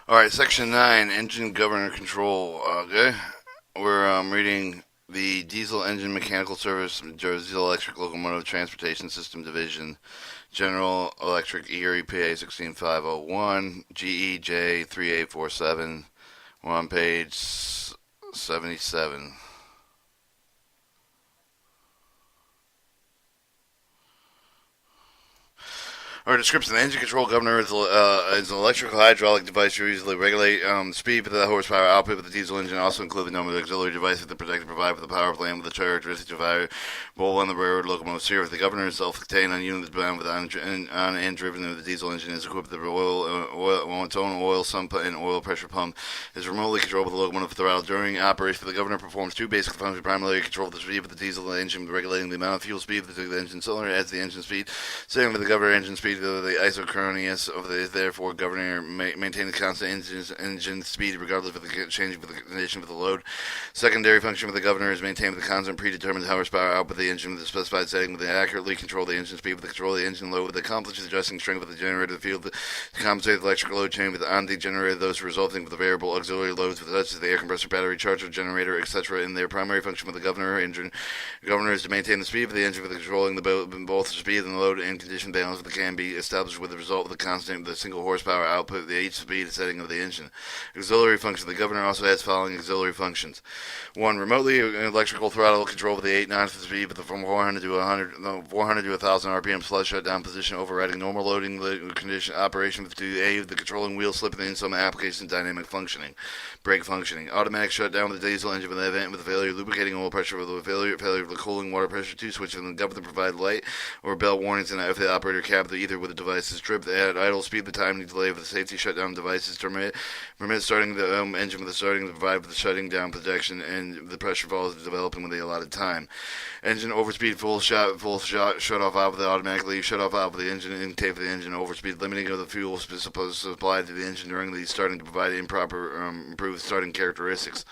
Alright, Section 9, Engine Governor Control. Okay. We're reading the Diesel Engine Mechanical Service, Diesel Electric Locomotive Transportation System Division, General Electric Erie PA 16501, GEJ 3847. We're on page 77. Our description: the engine control governor is an electrical hydraulic device used to regulate the speed of the horsepower output of the diesel engine. Also include the number of auxiliary devices that protect and provide for the power plant with the characteristics of variable on the railroad locomotive series. The governor is self-contained on unit bound with on and driven with the diesel engine is equipped with its own oil sump and oil pressure pump. Is remotely controlled with the locomotive throttle. During operation, the governor performs two basic functions: primarily control the speed of the diesel engine, regulating the amount of fuel speed of the engine cylinder as the engine speed. Same with the governor engine speed. The isochronous of the therefore governor maintain the constant engine speed regardless of the change of the condition of the load. Secondary function of the governor is maintained with the constant predetermined horsepower output of the engine with the specified setting with the accurately control the engine speed with the control of the engine load with the accomplishes adjusting strength of the generator of the field to compensate the electrical load chain with the on the generator those resulting with the variable auxiliary loads with such as the air compressor battery charger generator etc. In their primary function with the governor is to maintain the speed of the engine with controlling both the speed and the load and condition balance that can be established with the result of the single horsepower output of the each speed setting of the engine. Auxiliary function: the governor also has following auxiliary functions: 1. Remotely electrical throttle control with the 8 notch speed from 400 to 1,000 RPM plus shutdown position, overriding normal loading condition operation with the controlling wheel slip in some applications. Dynamic functioning. Brake functioning: automatic shutdown with the diesel engine in the event with the failure of lubricating oil pressure with the failure of the cooling water pressure. 2. Switch from the governor to provide light or bell warnings and if the operator cab either with the device is tripped at idle speed. The time delay of the safety shutdown device is permit starting the engine with the starting to provide for the shutting down protection, and the pressure falls developing with the allotted time. Engine overspeed: full shut off valve. The automatically shut off valve of the engine intake for the engine overspeed. Limiting of the fuel supplied to the engine during the starting to provide improved starting characteristics.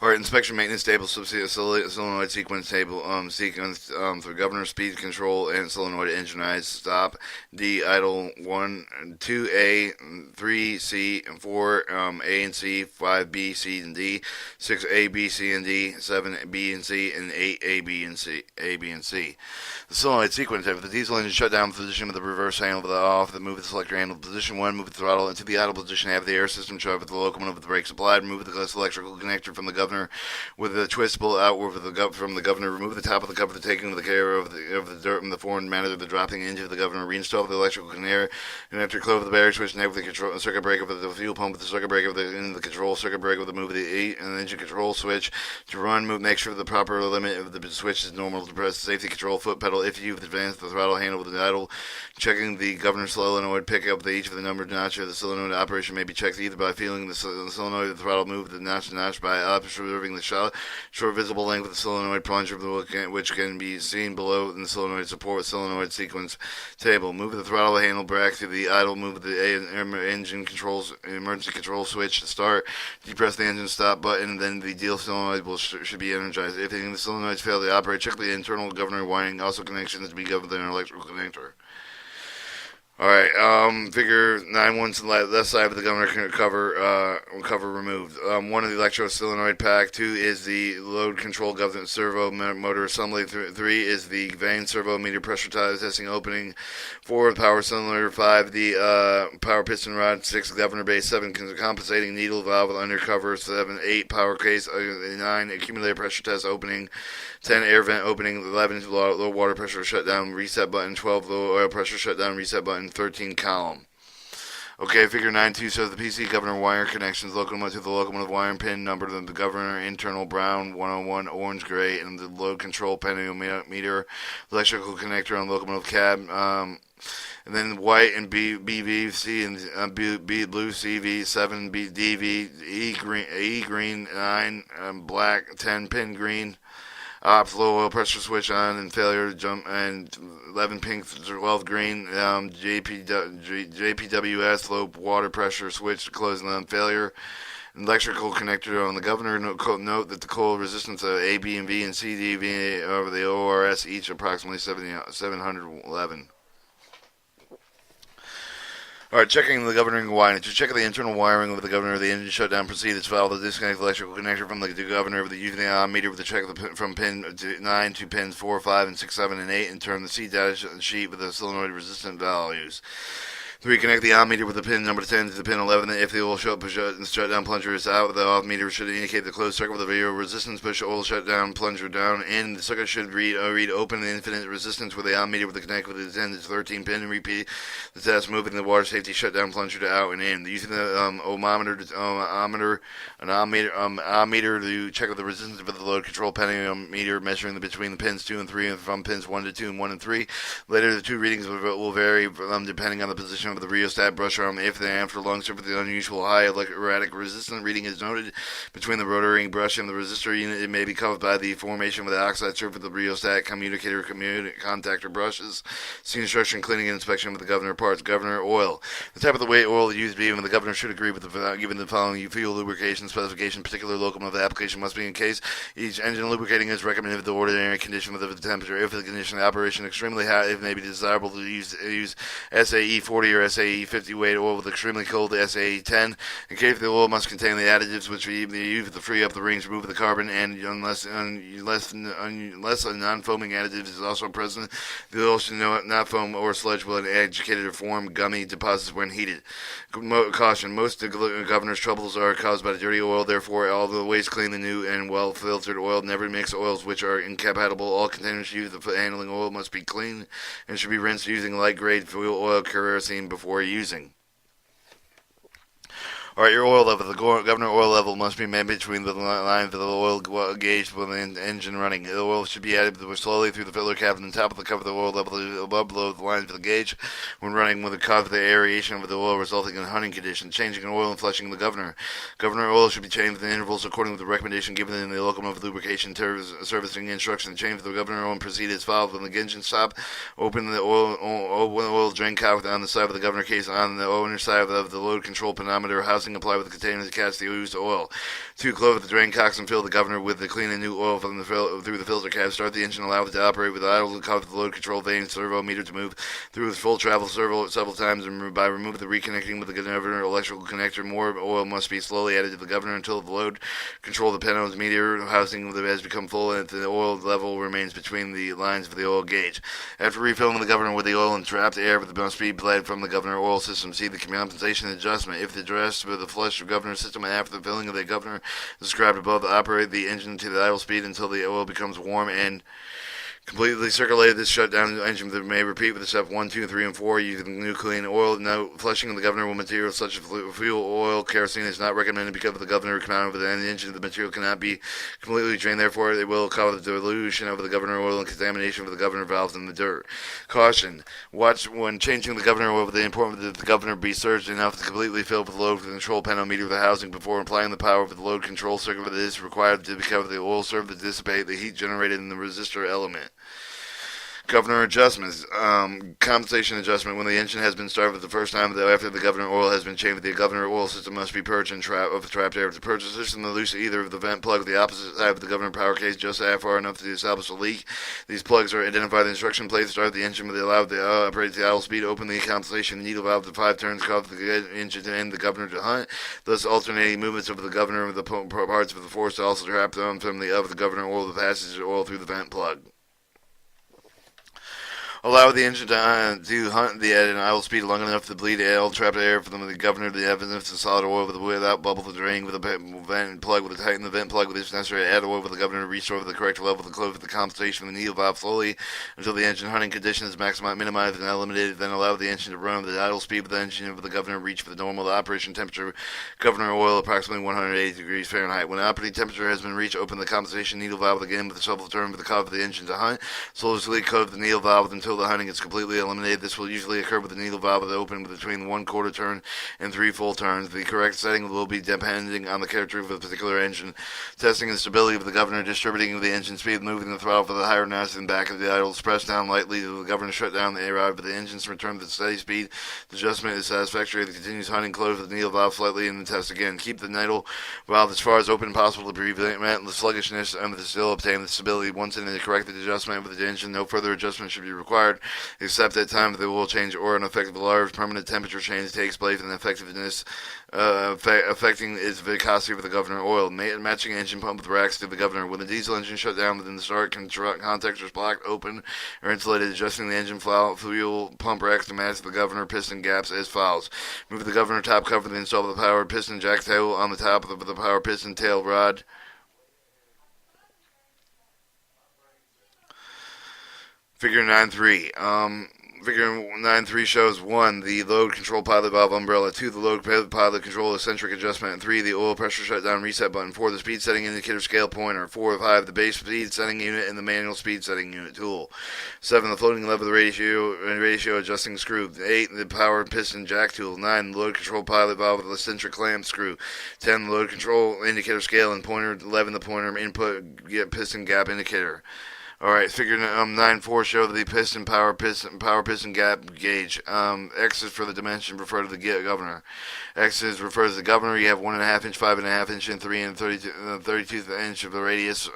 Or inspection, maintenance table, solenoid sequence table, for governor speed control and solenoid engine eyes stop. D idle 1, 2A, 3C, 4 A and C, 5B, C and D, 6A, B, C and D, 7B and C, and 8A, B and C. A, B and C. The solenoid sequence table: the diesel engine shut down position with the reverse handle with the off. The move the selector handle position 1. Move the throttle into the idle position. Have the air system shut with the locomotive with the brakes applied. Remove the electrical connector from the governor with a twistable outward from the governor. Remove the top of the cover, taking the care of the dirt in the foreign manner of the dropping into the governor. Reinstall the electrical connector, close the battery switch, negative the control circuit breaker with the fuel pump with the circuit breaker in the control circuit breaker with the move of the 8 and the engine control switch to run. Make sure the proper limit of the switch is normal to press the safety control foot pedal. If you've advanced the throttle handle with the idle, checking the governor solenoid, pick up each of the numbered notches of the solenoid. Operation may be checked either by feeling the solenoid of the throttle move the notch to notch by observing the short visible length of the solenoid plunger, which can be seen below in the solenoid support solenoid sequence table. Move the throttle handle back to the idle. Move the engine controls emergency control switch to start. Depress the engine stop button, then the deal solenoid should be energized. If any of the solenoids fail to operate, check the internal governor winding. Also connections to be governed with an electrical connector. Alright, figure 9-1 to the left side of the governor cover removed. 1 of the electro solenoid pack. 2 is the load control governor servo motor assembly. 3 is the vane servo meter pressure testing opening. 4 the power cylinder. 5 the power piston rod. 6 governor base. 7 compensating needle valve with undercover. 7 8 power case. 9 accumulator pressure test opening. 10 air vent opening. 11 low water pressure shutdown reset button. 12 low oil pressure shutdown reset button. 13 column. Okay, figure 9-2 shows the PC governor wire connections. Locomotive to the locomotive wire pin number, the governor internal brown 101 orange gray, and the load control meter electrical connector on locomotive cab. And then white and BV, C and B blue CV, 7 B DV, E green 9, black 10 pin green. Ops low oil pressure switch on and failure jump and 11 pink 12 green JPWS low water pressure switch closing on failure. Electrical connector on the governor. Note that the coil resistance of A, B, and V and C, D, V over the ORS each approximately 711. Alright, checking the governing wiring. To check the internal wiring of the governor of the engine shutdown, proceed as follows. Disconnect the electrical connector from the governor of the using the on meter with the check from pin 9 to pins 4, 5, and 6, 7, and 8, and turn the C data sheet with the solenoid resistant values. 3. Connect the on meter with the pin number 10 to the pin 11. If the oil shutdown plunger is out, the off meter should indicate the closed circuit with the zero resistance. Push oil shutdown plunger down in. The circuit should read open and infinite resistance with the on meter with the connect with the 10 to 13 pin. And repeat the test, moving the water safety shutdown plunger to out and in. Using the ohmmeter to check the resistance of the load control meter, measuring between the pins 2 and 3 and from pins 1 to 2 and 1 and 3. Later, the two readings will vary depending on the position of the rheostat brush arm. If the after long surface the unusual high erratic resistance reading is noted between the rotary brush and the resistor unit, it may be caused by the formation of the oxide surface of the rheostat communicator contactor brushes. See instruction cleaning and inspection with the governor parts. Governor oil. The type of the weight oil used even the governor should agree with given the following fuel lubrication specification. Particular locomotive application must be in case each engine lubricating is recommended with the ordinary condition with the temperature. If the condition of operation extremely hot, it may be desirable to use SAE 40 or SAE 50 weight oil with extremely cold SAE 10. In case the oil must contain the additives which we use to free up the rings, remove the carbon, and unless non-foaming additives is also present, the oil should not foam or sludge will agitated or form gummy deposits when heated. Caution: most governor's troubles are caused by the dirty oil. Therefore, always clean the new and well-filtered oil. Never mix oils which are incompatible. All containers used for handling oil must be clean and should be rinsed using light-grade fuel oil kerosene before using. Alright, your oil level. The governor oil level must be met between the lines of the oil gauge with the engine running. The oil should be added slowly through the filler cap and the top of the cover of the oil level above below the lines of the gauge when running with the cause of the aeration of the oil resulting in hunting conditions. Changing oil and flushing the governor. Governor oil should be changed in intervals according to the recommendation given in the locomotive lubrication servicing instructions. Change the governor oil and proceed as follows. When the engine stop, open the oil drain cock on the side of the governor case on the owner side of the load control panometer housing. Apply with the container to catch the used oil. 2. Close the drain cocks and fill the governor with the clean and new oil from through the filter cap. Start the engine, allow it to operate with idle, cause the load control vane servo meter to move through its full travel several times, and by removing the reconnecting with the governor electrical connector, more oil must be slowly added to the governor until the load control the pano's meter housing has become full and the oil level remains between the lines of the oil gauge. After refilling the governor with the oil and trapped air must be bled from the governor oil system. See the compensation adjustment. If the dress with the flush governor system and after the filling of the governor described above, operate the engine to the idle speed until the oil becomes warm and completely circulated. This shutdown engine may repeat with the step 1, 2, 3, and 4 using new clean oil. Note: flushing of the governor with materials such as fuel oil, kerosene is not recommended because of the governor come out of the engine. The material cannot be completely drained, therefore it will cause the dilution of the governor oil and contamination of the governor valves in the dirt. Caution: watch when changing the governor oil. The important that the governor be surged enough to completely fill with the load control panel meter of the housing before applying the power of the load control circuit that is required to cover the oil serve to dissipate the heat generated in the resistor element. Governor adjustments. Compensation adjustment. When the engine has been started for the first time after the governor oil has been changed, the governor oil system must be purged and trapped air. To purge the system, the loose either of the vent plug of the opposite side of the governor power case just far enough to establish a leak. These plugs are identified in the instruction plate. Start the engine with the allowed to operate the idle speed. Open the compensation needle valve to 5 turns, cause the engine to end the governor to hunt. Thus, alternating movements of the governor of the parts of the force to also trap them from the governor oil, the passage of oil through the vent plug. Allow the engine to hunt at an idle speed long enough to bleed trapped air from the governor. The evidence of solid oil without bubble to drain with a vent plug with a tighten the vent plug with if necessary. Add oil with the governor to restore the correct level to close the compensation of the needle valve slowly until the engine hunting condition is minimized and eliminated. Then allow the engine to run with the idle speed with the engine of the governor reach for the normal operation temperature. Governor oil approximately 180 degrees Fahrenheit. When the operating temperature has been reached, open the compensation needle valve again with the shovel turn for the cover of the engine to hunt. Slowly close the needle valve until the hunting is completely eliminated. This will usually occur with the needle valve open between 1/4 turn and 3 full turns. The correct setting will be depending on the character of a particular engine. Testing the stability of the governor, distributing the engine speed, moving the throttle for the higher notch and back of the idles. Press down lightly to the governor shut down the air rod, but the engine's return to steady speed. The adjustment is satisfactory. The continues hunting, close the needle valve slightly and then test again. Keep the needle valve as far as open possible to prevent the sluggishness and still obtain the stability. Once in the corrected adjustment with the engine, no further adjustment should be required. required, except at time the oil change or an effective large permanent temperature change takes place and effectiveness affecting its viscosity of the governor oil. Matching engine pump with racks to the governor. When the diesel engine shut down within the start contactors blocked, open, or insulated, adjusting the engine fuel pump racks to match the governor piston gaps as follows. Move the governor top cover, then install the power piston jack tail on the top of the power piston tail rod. Figure 9.3. Figure 9.3 shows 1. The load control pilot valve umbrella. 2. The load pilot control eccentric adjustment. And 3. The oil pressure shutdown reset button. 4. The speed setting indicator scale pointer. 4. 5. The base speed setting unit and the manual speed setting unit tool. 7. The floating lever ratio adjusting screw. 8. The power piston jack tool. 9. The load control pilot valve with the eccentric clamp screw. 10. The load control indicator scale and pointer. 11. The pointer input piston gap indicator. Alright, figure 9.4 show the power piston gap gauge. X is for the dimension, refer to the governor. X is refers to the governor. You have 1.5 inch, 5.5 inch, and 3 and 32th inch of the radius.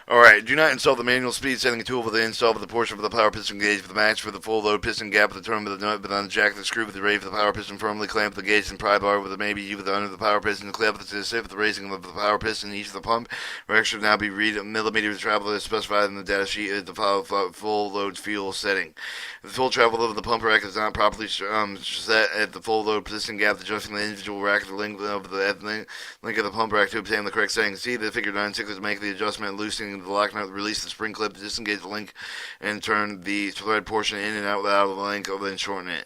Alright, do not install the manual speed setting tool for the install of the portion of the power piston gauge for the match for the full load piston gap with the term of the nut, but on the jack the screw with the ray for the power piston firmly clamp the gauge and pry bar with the maybe you with the under the power piston clamp with the assist with the raising of the power piston each of the pump. Rack should now be read millimeters travel as specified in the data sheet at the full load fuel setting. If the full travel of the pump rack is not properly set at the full load piston gap, adjusting the individual rack at the link of the pump rack to obtain the correct setting. See the figure 9.6 to make the adjustment, loosening the lock nut, release the spring clip, disengage the link, and turn the thread portion in and out of the link, and then shorten it.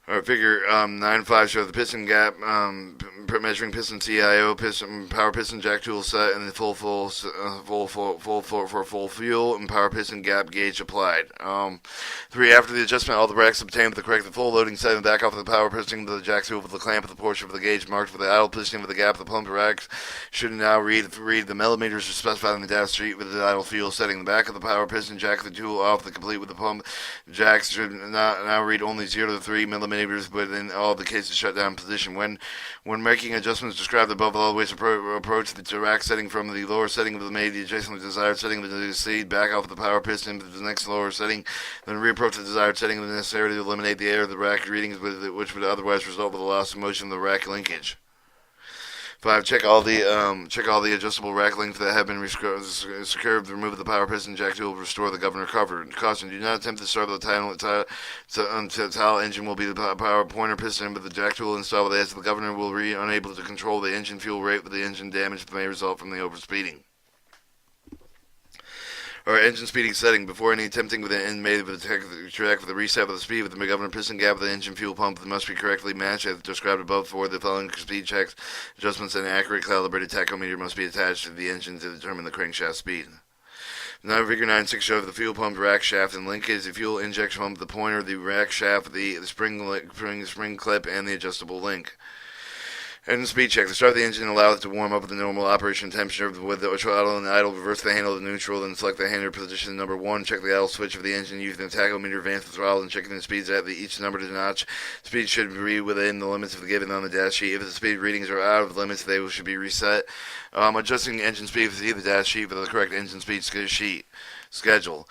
Alright, figure 9.5 shows the piston gap, measuring piston CIO, power piston jack tool set, and the full fuel and power piston gap gauge applied. 3. After the adjustment, all the racks obtained with the correct full loading setting back off of the power piston with the jack tool with the clamp of the portion of the gauge marked for the idle piston with the gap of the pump racks should now read the millimeters specified in the data sheet with the idle fuel setting. The back of the power piston jack the tool off the complete with the pump jacks should now read only 0 to 3 millimeters, but in all the cases shut down position. When making adjustments described above, always approach the rack setting from the lower setting of the made the adjacent desired setting of the seed back off the power piston to the next lower setting, then reapproach the desired setting when necessary to eliminate the error of the rack readings which would otherwise result with the loss of motion of the rack linkage. 5. Check all the adjustable rack links that have been secured. Remove the power piston jack tool. Restore the governor cover. Caution: do not attempt to start the tile engine will be the power pointer piston, but the jack tool installed with the edge of the governor will be unable to control the engine fuel rate with the engine damage that may result from the overspeeding. Or engine speeding setting. Before any attempting with an end made with the track with the reset of the speed with the governor piston gap of the engine fuel pump that must be correctly matched as described above. For the following speed checks, adjustments, and accurate calibrated tachometer must be attached to the engine to determine the crankshaft speed. Now figure 9.6 shows the fuel pump rack shaft and linkage, the fuel injection pump, the pointer, the rack shaft, the spring clip, and the adjustable link. Engine speed check. To start the engine, allow it to warm up at the normal operation temperature with the throttle and idle. Reverse the handle to neutral, then select the handle position number 1. Check the idle switch of the engine using the tachometer, advance the throttle, and checking the speeds at each number to notch. Speed should be within the limits of the given on the data sheet. If the speed readings are out of limits, they should be reset. Adjusting engine speed, see the data sheet for the correct engine speed sheet. Schedule.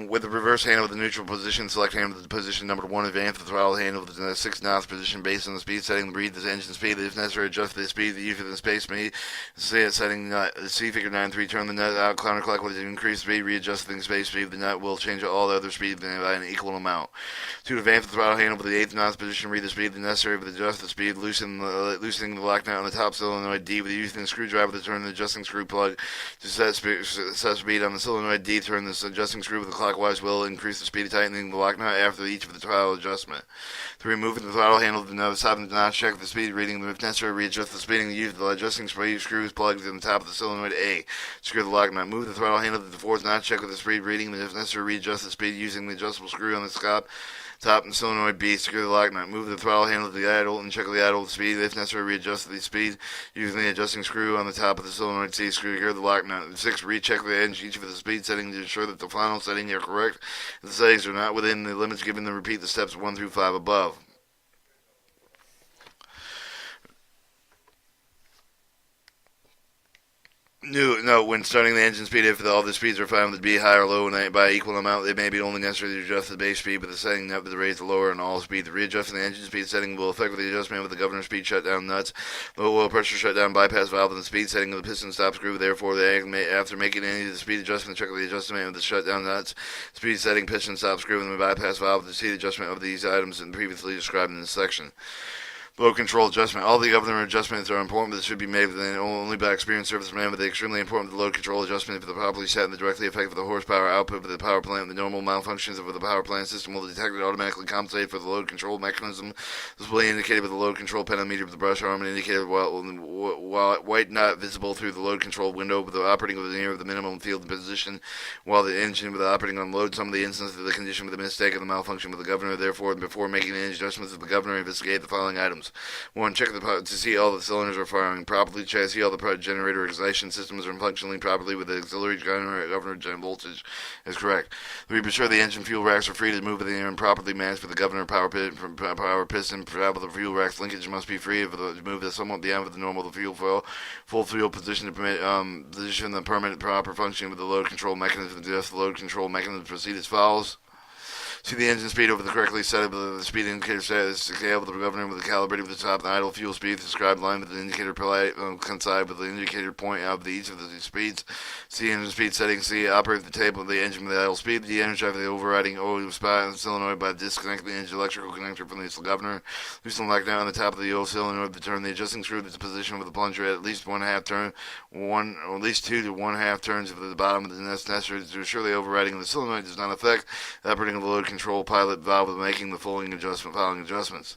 With the reverse handle with the neutral position, select handle with the position number 1, advance the throttle handle with the 6 knots position based on the speed setting, read the engine speed, if necessary, adjust the speed, the use of the space speed, setting nut, see figure 9.3, turn the nut out, counterclockwise, increase speed, readjust the space speed, the nut will change all the other speed by an equal amount. 2, advance the throttle handle with the 8th knots position, read the speed, the necessary, with adjust the speed, loosening the lock nut on the top solenoid D with the using the screwdriver to turn the adjusting screw plug to set speed on the solenoid D, turn this adjusting screw with the clockwise will increase the speed of tightening the lock nut after each of the throttle adjustment. 3, moving the throttle handle to the top and not check the speed reading. If necessary, readjust the speed and use the adjusting screws plugged in the top of the solenoid A. Secure the lock nut. Move the throttle handle to the 4th knot, check with the speed reading. If necessary, readjust the speed using the adjustable screw on the top and solenoid B. Secure the lock nut. Move the throttle handle to the idle and check the idle speed. If necessary, readjust the speed using the adjusting screw on the top of the solenoid C. Secure the lock nut. 6, recheck the engine each of the speed settings to ensure that the final settings are correct. If the settings are not within the limits given, then repeat the steps 1 through 5 above. No, when starting the engine speed, if all the speeds are found to be high or low and by equal amount, they may be only necessary to adjust the base speed, but the setting not to raise the lower and all speed. The readjusting the engine speed setting will affect the adjustment of the governor speed shutdown nuts, low oil pressure shutdown bypass valve, and the speed setting of the piston stop screw. Therefore, after making any of the speed adjustment, check the adjustment of the shutdown nuts, speed setting, piston stop screw, and the bypass valve to see the adjustment of these items and previously described in this section. Load control adjustment. All the governor adjustments are important, but they should be made only by experienced servicemen. But they're extremely important. The load control adjustment, if they're properly set and directly affect the horsepower output of the power plant, the normal malfunctions of the power plant system will detect and automatically compensate for the load control mechanism. Display indicated with the load control pedometer of the brush arm and indicated while white not visible through the load control window, but the operating with the near of the minimum field position while the engine with the operating on load. Some of the instances of the condition with the mistake of the malfunction with the governor. Therefore, before making any adjustments of the governor, investigate the following items. 1. Check to see all the cylinders are firing properly. Check to see all the generator ignition systems are functioning properly with the auxiliary governor voltage is correct. 3. Be sure the engine fuel racks are free to move in the air and properly matched with the governor power piston. Travel the fuel racks linkage must be free to move this somewhat beyond with the normal full fuel position to permit position the permanent proper functioning with the load control mechanism. Adjust the load control mechanism. Proceed as follows. See the engine speed over the correctly set up the speed indicator scale with the governor with the calibrated with the top and idle fuel speed described line with the indicator coincide with the indicator point of each of the speeds. See engine speed settings. See operate the table of the engine with the idle speed. De-energize the overriding oil spot and solenoid by disconnecting the engine electrical connector from the governor. Loosen the lockdown on the top of the oil solenoid to turn the adjusting screw to the position with the plunger at least at least 2 to 1/2 turns of the bottom of the necessary to ensure the overriding of the solenoid does not affect the operating of the load control pilot valve with making the following adjustments.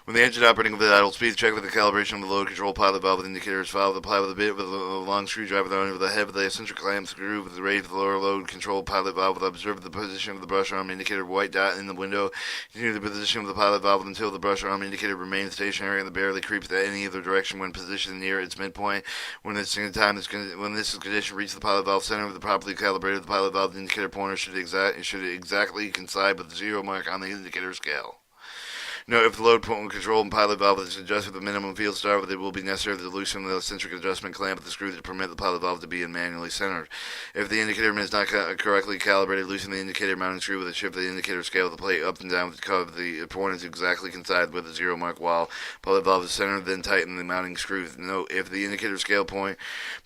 When the engine operating with the idle speed, check with the calibration of the load control pilot valve with indicators valve. Apply with a bit with a long screwdriver over the head of the eccentric clamp screw with the raise of the lower load control pilot valve. With observe the position of the brush arm indicator white dot in the window. Continue the position of the pilot valve until the brush arm indicator remains stationary and the barely creeps to any other direction when positioned near its midpoint. When this condition reaches the pilot valve center with the properly calibrated pilot valve, the indicator pointer should exactly coincide with the 0 mark on the indicator scale. Note if the load control and pilot valve is adjusted with the minimum field start, it will be necessary to loosen the eccentric adjustment clamp of the screw to permit the pilot valve to be manually centered. If the indicator is not correctly calibrated, loosen the indicator mounting screw with a shift of the indicator scale of the plate up and down with the pointer to exactly coincide with the 0 mark while pilot valve is centered, then tighten the mounting screws. Note if the indicator scale plate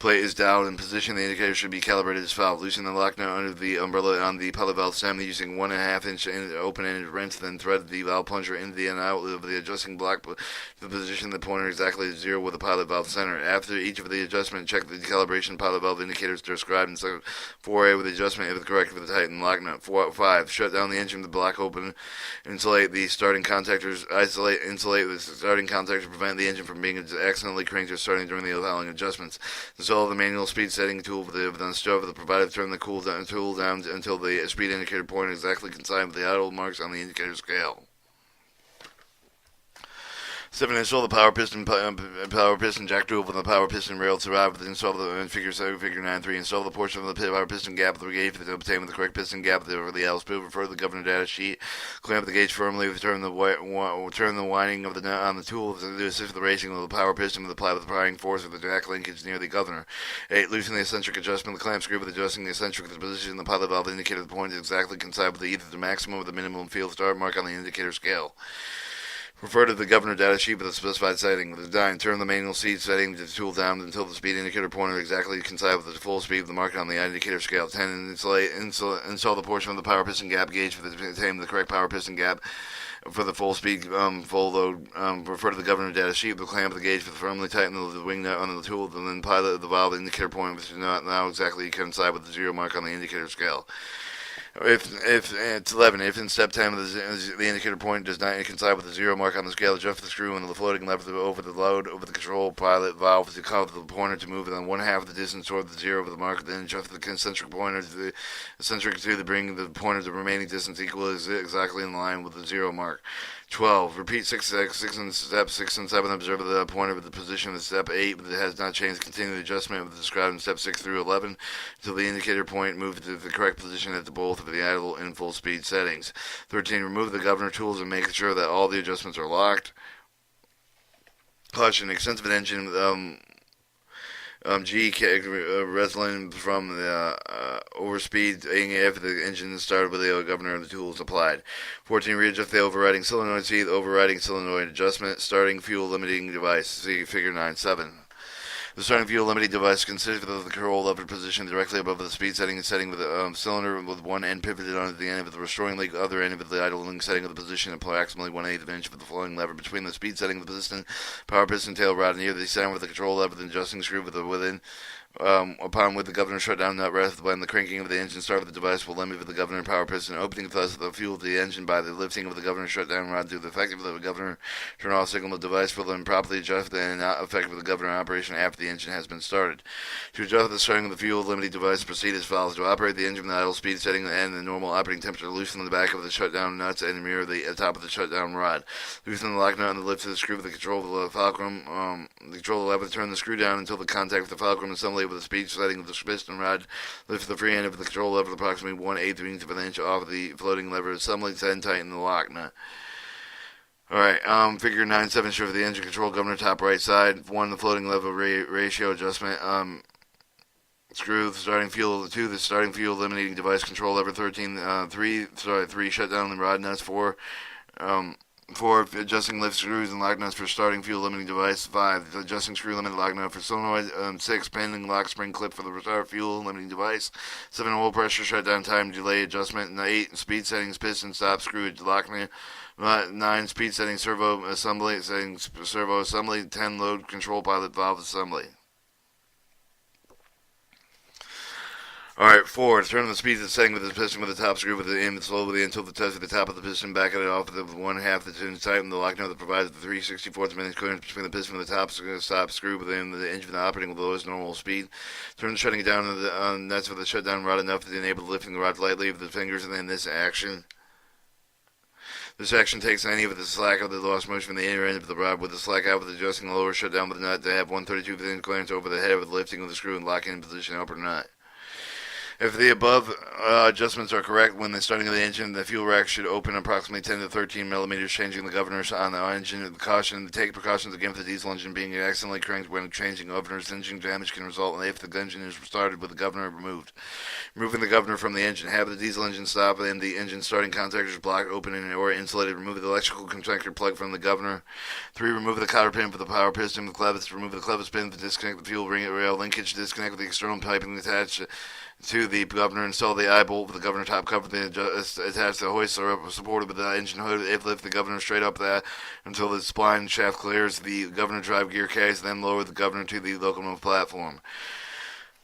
is down in position, the indicator should be calibrated as follows. Loosen the lock nut under the umbrella on the pilot valve stem using 1.5 inch open-ended wrench, then thread the valve plunger into the out of the adjusting block to the position the pointer exactly at 0 with the pilot valve center. After each of the adjustment, check the calibration pilot valve indicators described in section 4A with the adjustment if it's correct with the tighten lock nut. 5. Shut down the engine with the block open. Insulate the starting contactors. Insulate the starting contactor to prevent the engine from being accidentally cranked or starting during the following adjustments. Install the manual speed setting tool with the stove of the provider. Turn the tool down until the speed indicator pointer exactly coincide with the idle marks on the indicator scale. 7. Install the power piston jack tool with the power piston rail to survive. Install the figure 9. 3. Install the portion of the power piston gap with the gauge to obtain with the correct piston gap over the idle spool. Refer to the governor data sheet. Clamp the gauge firmly. Turn the winding of the nut on the tool to assist the racing of the power piston with the applying force of the jack linkage near the governor. 8. Loosen the eccentric adjustment. The clamp screw with adjusting the eccentric to the position the pilot valve indicator the point is exactly coincide with either the maximum or the minimum field start mark on the indicator scale. Refer to the governor data sheet with a specified setting. With the 9, turn the manual speed setting to the tool down until the speed indicator pointer exactly coincide with the full speed of the mark on the indicator scale. 10. Install the portion of the power piston gap gauge to obtain the correct power piston gap for the full speed, full load. Refer to the governor data sheet with the clamp of the gauge with firmly tighten the wing nut on the tool, and then pilot the valve indicator point which does not now exactly coincide with the 0 mark on the indicator scale. If it's 11, if in step 10 the indicator point does not coincide with the 0 mark on the scale, adjust the screw and the floating lever over the load over the control pilot valve to cause the pointer to move in 1/2 of the distance toward the 0 of the mark. Then adjust the concentric pointer to the eccentric to bring the pointer to the remaining distance equal exactly in line with the 0 mark. 12. Repeat 6 and step 6 and 7. Observe the pointer with the position of step 8, but it has not changed. Continue the adjustment with described in step 6 through 11 until the indicator point moves to the correct position at both of the idle and full speed settings. 13. Remove the governor tools and make sure that all the adjustments are locked. Caution: extensive engine Wrestling from the overspeed if the engine started with the governor of the tools applied. 14. Readjust the overriding solenoid. See the overriding solenoid adjustment. Starting fuel limiting device. See figure 9.7. The starting fuel limiting device consists of the control lever positioned directly above the speed setting and setting with the cylinder with one end pivoted onto the end of the restoring link, the other end of the idling setting of the position approximately 1/8 of an inch with the flowing lever between the speed setting of the piston, power piston tail rod near the center with the control lever, the adjusting screw with the within. Upon with the governor shutdown nut rest when the cranking of the engine start of the device will limit the governor power piston opening thus the fuel to the engine by the lifting of the governor shutdown rod through the effective of the governor turn off signal. The device will then properly adjust and not affect the governor operation after the engine has been started. To adjust the starting of the fuel limiting device, proceed as follows. To operate the engine with the idle speed setting and the normal operating temperature, loosen the back of the shutdown nuts and mirror the top of the shutdown rod. Loosen the lock nut and the lift of the screw with the control of the fulcrum. The control lever to turn the screw down until the contact with the fulcrum assembly with the speed setting of the piston rod. Lift the free end of the control lever approximately 1/8 of an inch off the floating lever assembly, then tighten the lock nut. Alright, figure 9.7 shows the engine control governor top right side. 1, the floating lever ratio adjustment. Screw the starting fuel. 2, the starting fuel eliminating device control lever. 3 shutdown the rod nuts. 4, 4, adjusting lift screws and lock nuts for starting fuel limiting device. 5, the adjusting screw limit lock nut for solenoid. 6, pending lock spring clip for the start fuel limiting device. 7, oil pressure shutdown time delay adjustment. And 8, speed settings piston stop screw lock nut. 9, speed settings servo assembly. 10, load control pilot valve assembly. Alright, 4. Turn the speed to the setting with the piston with the top screw with the end slowly until the touch of the top of the piston. Back it off with 1/2 the tune tighten the lock nut that provides the 3/64 minutes clearance between the piston and the top screw within the engine operating with the lowest normal speed. Turn the shutting down of the nuts with the shutdown rod enough to enable lifting the rod lightly with the fingers, and then this action. This action takes any of the slack of the lost motion from the inner end of the rod with the slack out with adjusting the lower shutdown with the nut to have 1/32 clearance over the head with the lifting of the screw and locking in position upper nut. If the above adjustments are correct when the starting of the engine, the fuel rack should open approximately 10 to 13 millimeters, changing the governors on the engine. Caution: take precautions against the diesel engine being accidentally cranked when changing governors. Engine damage can result if the engine is started with the governor removed. Removing the governor from the engine. Have the diesel engine stop and the engine starting contactors blocked, open, or insulated. Remove the electrical connector plug from the governor. 3. Remove the cotter pin for the power piston. The clevis. Remove the clevis pin to disconnect the fuel ring rail linkage. Disconnect with the external piping attached to the governor. Install the eye bolt with the governor top cover. Then attach the hoist supported with the engine hood. Lift the governor straight up that until the spline shaft clears the governor drive gear case. Then lower the governor to the locomotive platform.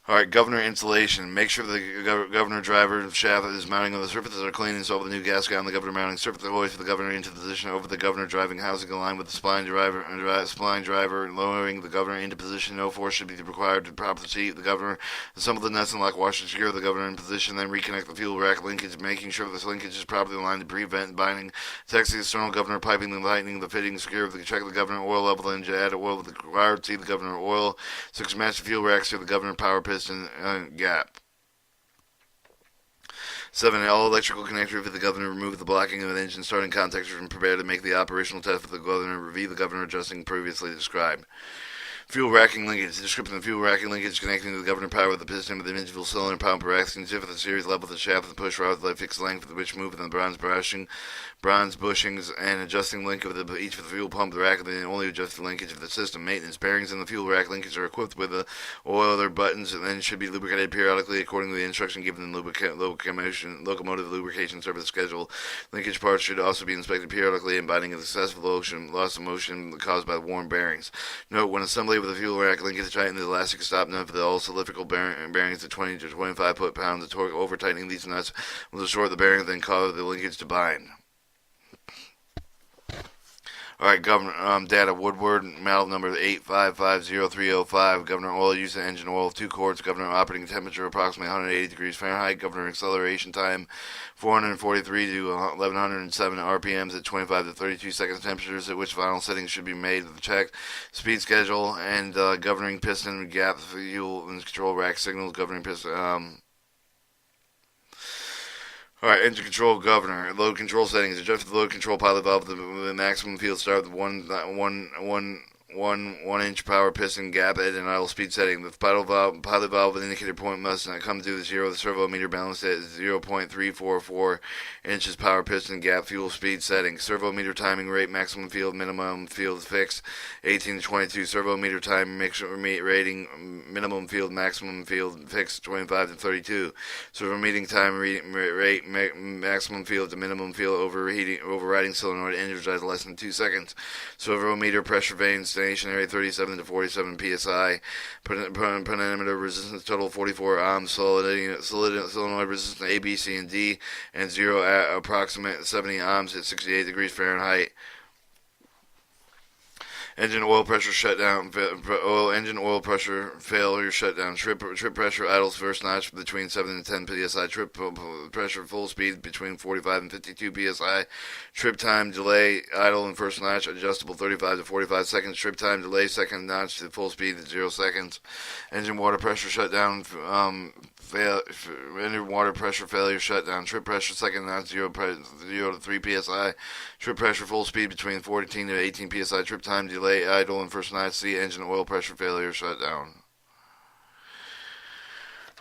Alright, governor installation. Make sure the governor driver shaft is mounting on the surfaces are clean. Install the new gasket on the governor mounting surface. Hoist the governor into position over the governor driving housing aligned with the spline driver, lowering the governor into position. No force should be required to properly seat the governor. Assemble the nuts and lock washers to secure the governor in position. Then reconnect the fuel rack linkage, making sure this linkage is properly aligned to prevent binding. Text the external governor piping and tightening the fitting. Secure the check the governor oil level. Then add oil with the required. See the governor oil. 6. Match the fuel racks to the governor power piston gap. 7. All electrical connectors for the governor. Remove the blocking of an engine starting contactors and prepare to make the operational test for the governor. Review the governor adjusting previously described. Fuel racking linkage. Description of the fuel racking linkage connecting to the governor power with the piston with the individual cylinder pump racking with the series level of the shaft of the push rod with the fixed length of which move in the bronze bushings and adjusting link of each of the fuel pump the rack and the only adjusted linkage of the system. Maintenance. Bearings in the fuel rack linkage are equipped with the oil or buttons and then should be lubricated periodically according to the instruction given in the locomotive lubrication service schedule. Linkage parts should also be inspected periodically and binding of excessive loss of motion caused by worn bearings. Note: when assembly with the fuel rack linkage, tighten the elastic stop nut for the all cylindrical bearings to 20 to 25 foot-pounds of torque. Over tightening these nuts will distort the bearing, then cause the linkage to bind. Alright, governor data. Woodward model number 8550305. Governor oil use of engine oil 2 quarts. Governor operating temperature approximately 180 degrees Fahrenheit. Governor acceleration time 443 to 1107 RPMs at 25 to 32 seconds. Temperatures at which final settings should be made checked. Speed schedule and governing piston gap fuel and control rack signals. Governing piston. Alright, engine control governor. Load control settings. Adjust the load control pilot valve with the maximum field start with 1 inch power piston gap at an idle speed setting. The pilot valve and indicator point must not come to zero. The servo meter balanced at 0.344 inches power piston gap fuel speed setting. Servo meter timing rate maximum field minimum field fixed 18 to 22. Servo meter time rating minimum field maximum field fixed 25 to 32. Servo meeting time rate maximum field to minimum field overriding solenoid energized less than 2 seconds. Servo meter pressure vane stationary 37 to 47 psi. Pentameter resistance total 44 ohms. Solenoid resistance A, B, C, and D, and 0 at approximate 70 ohms at 68 degrees Fahrenheit. Engine oil pressure shutdown. Engine oil pressure failure shutdown. Trip pressure idles first notch between 7 and 10 psi. Trip pressure full speed between 45 and 52 psi. Trip time delay idle and first notch adjustable 35 to 45 seconds. Trip time delay second notch to full speed at 0 seconds. Engine water pressure shutdown. Engine water pressure failure shutdown. Trip pressure second notch 0 to 3 psi. Trip pressure full speed between 14 to 18 psi. Trip time delay idle and first notch. C engine oil pressure failure shutdown.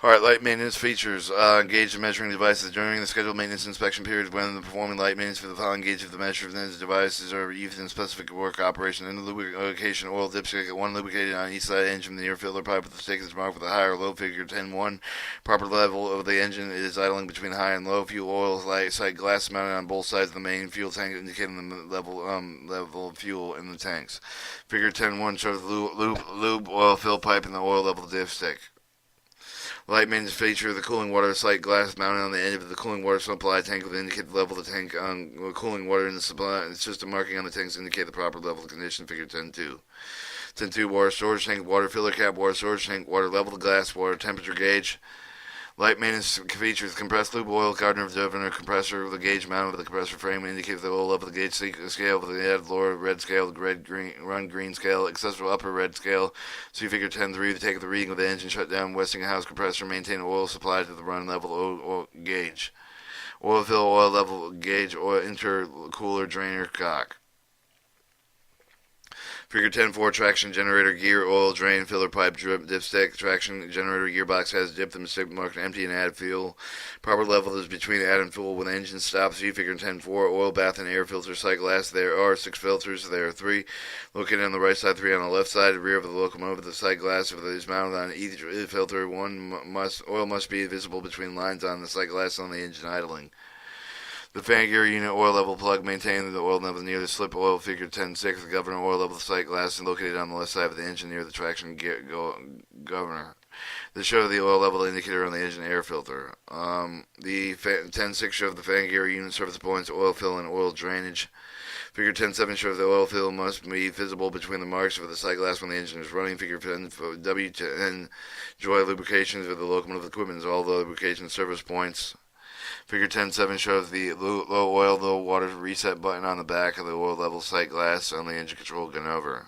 Alright, light maintenance features. Engage the measuring devices. During the scheduled maintenance inspection period, when performing light maintenance for the following gauge of the measuring devices are used in specific work operation. In the lubrication oil dipstick, one lubricated on each side engine, the air filter pipe with the stick is marked with a high or low figure 10-1. Proper level of the engine is idling between high and low. Fuel oil sight glass mounted on both sides of the main fuel tank, indicating the level of fuel in the tanks. Figure 10-1 shows the lube oil fill pipe and the oil level dipstick. Light maintenance feature, the cooling water sight glass mounted on the end of the cooling water supply tank will indicate the level of the tank cooling water in the supply system. Marking on the tanks indicate the proper level of condition. Figure 10-2. 10-2 water storage tank, water filler cap, water storage tank, water level of glass, water temperature gauge. Light maintenance features, compressed lube oil, Gardner Governor compressor, the gauge mounted with the compressor frame indicates the oil level of the gauge scale with the head lower red scale, green scale, accessible upper red scale. See figure 10-3, the take of the reading of the engine shutdown, Westinghouse compressor, maintain oil supply to the run level oil gauge. Oil fill oil level gauge, oil intercooler drainer cock. Figure 10-4 traction generator gear, oil drain, filler pipe, drip, dipstick. Traction generator gearbox has dip the mistake marked empty and add fuel. Proper level is between add and fuel when the engine stops. See figure 10-4 oil bath and air filter sight glass. There are 6 filters. There are 3 located on the right side, 3 on the left side. The rear of the locomotive, the sight glass if it is mounted on each filter. Oil must be visible between lines on the sight glass on the engine idling. The fan gear unit oil level plug maintained the oil level near the slip oil. Figure 10-6. The governor oil level sight glass located on the left side of the engine near the traction gear governor. This shows the oil level indicator on the engine air filter. The 10-6 shows the fan gear unit surface points, oil fill, and oil drainage. Figure 10-7 shows the oil fill must be visible between the marks of the sight glass when the engine is running. Figure 10 W10 joy lubrications of the locomotive equipment, all the lubrication service points. Figure 10-7 shows the low oil, low water reset button on the back of the oil level sight glass on the engine control gun-over.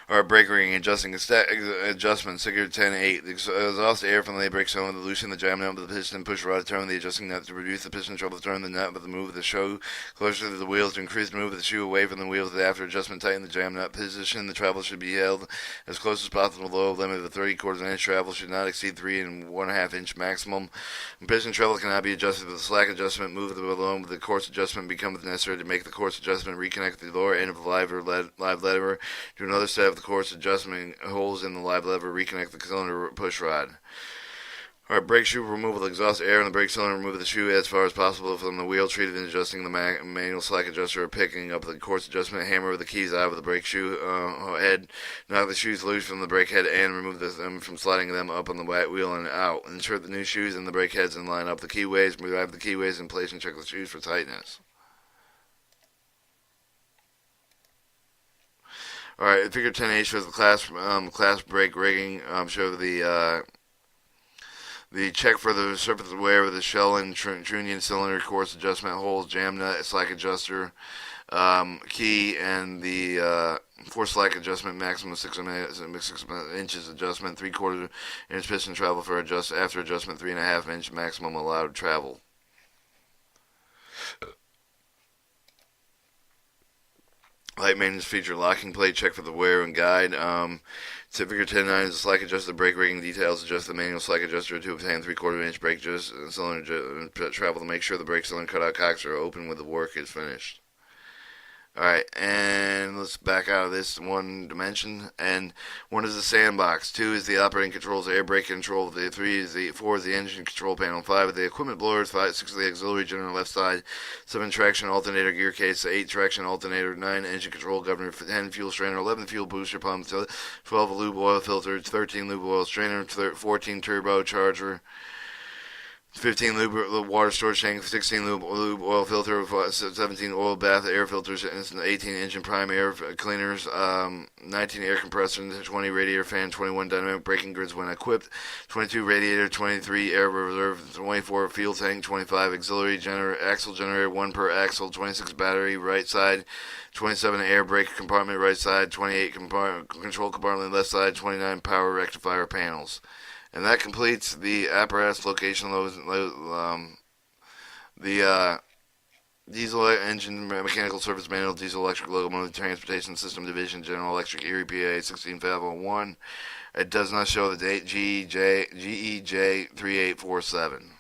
Or brake ring adjustments. Figure 10-8. The exhaust air from the brake cylinder, loosen the jam nut with the piston, push rod to turn the adjusting nut to reduce the piston trouble, turn the nut with the move of the shoe closer to the wheels to increase the move of the shoe away from the wheels. After adjustment, tighten the jam nut position. The travel should be held as close as possible to the low limit of the 3/4 inch. Travel should not exceed 3 1/2 inch maximum. Piston travel cannot be adjusted with a slack adjustment. Move the balloon with the course adjustment becomes necessary to make the course adjustment. Reconnect the lower end of the live lever. Do another set of the course adjustment holes in the live lever. Reconnect the cylinder push rod. Alright, brake shoe removal. The exhaust air in the brake cylinder. Remove the shoe as far as possible from the wheel. Treated in adjusting the manual slack adjuster or picking up the course adjustment. Hammer with the keys out of the brake shoe head. Knock the shoes loose from the brake head and remove them from sliding them up on the wheel and out. Insert the new shoes in the brake heads and line up the keyways. Drive the keyways in place and check the shoes for tightness. Alright, figure 10-8 shows the class brake rigging. Show the check for the surface wear with the shell and trunnion cylinder, course adjustment holes, jam nut, slack adjuster, key, and the for slack adjustment maximum 6 inches adjustment, 3/4 inch piston travel for after adjustment, 3 1/2 inch maximum allowed travel. Light maintenance feature locking plate. Check for the wear and guide. Tip figure 10.9 is a slack adjuster. Brake rating details. Adjust the manual slack adjuster to obtain 3/4 inch brake cylinder travel to make sure the brake cylinder cutout cocks are open when the work is finished. Alright, and let's back out of this one dimension. And 1 is the sandbox, 2 is the operating controls, air brake control, 4 is the engine control panel, 5 is the equipment blowers, 6 is the auxiliary generator left side, 7 traction alternator gear case, 8 traction alternator, 9 engine control governor, 10 fuel strainer, 11 fuel booster pump, 12 lube oil filter, 13 lube oil strainer, 14 turbo charger, 15 lube water storage tank, 16 lube oil filter, 17 oil bath air filters, 18 engine prime air cleaners, 19 air compressor, 20 radiator fan, 21 dynamic braking grids when equipped, 22 radiator, 23 air reserve, 24 fuel tank, 25 auxiliary axle generator, 1 per axle, 26 battery right side, 27 air brake compartment right side, 28 control compartment left side, 29 power rectifier panels. And that completes the apparatus location the diesel engine mechanical service manual, diesel electric locomotive transportation system division, General Electric Erie, PA 16501. It does not show the date GEJ 3847.